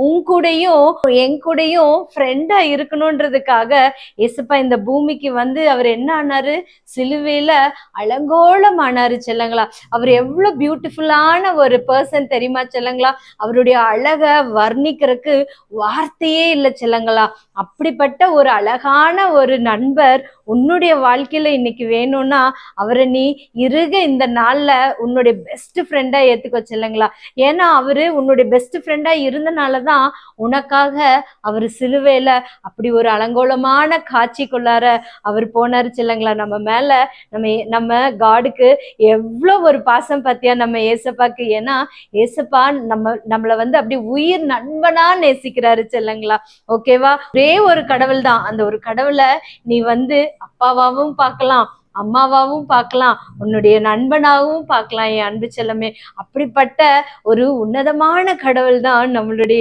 உன் கூடயும் என் கூடயும் ஃப்ரெண்டா இருக்கணும்ன்றதுக்காக ஏசப்பா இந்த பூமிக்கு வந்து அவர் என்ன ஆனாரு, சிலுவையில அலங்கோலம் ஆனாரு செல்லங்களா. அவர் எவ்வளவு பியூட்டிஃபுல்லான ஒரு பர்சன் தெரியுமா செல்லங்களா. அவருடைய அழக வர்ணிக்கிறதுக்கு வார்த்தையே இல்லை செல்லங்களா. அப்படிப்பட்ட ஒரு அழகான ஒரு நண்பர் உன்னுடைய வாழ்க்கையில இன்னைக்கு வேணும்னா அவரை நீ இந்த நாள்ல உன்னுடைய பெஸ்ட் ஃப்ரெண்டா ஏத்துக்கோ செல்லுங்களா. ஏன்னா அவரு உன்னுடைய பெஸ்ட் ஃப்ரெண்டா இருந்தனாலதான் உனக்காக அவர் சிலுவையில அப்படி ஒரு அலங்கோலமான காட்சிக்குள்ளார அவர் போனாரு செல்லுங்களா. நம்ம மேல நம்ம காடுக்கு எவ்வளவு ஒரு பாசம் பத்தியா நம்ம ஏசப்பாக்கு. ஏன்னா ஏசப்பா நம்மள வந்து அப்படி உயிர் நண்பனா நேசிக்கிறாரு செல்லுங்களா. ஓகேவா. ஒரே ஒரு கடவுள் தான். அந்த ஒரு கடவுளை நீ வந்து அப்பாவாவும் பார்க்கலாம், அம்மாவாவும் பார்க்கலாம், உன்னுடைய நண்பனாகவும் பார்க்கலாம் என் அன்பு செல்லமே. அப்படிப்பட்ட ஒரு உன்னதமான கடவுள் தான் நம்மளுடைய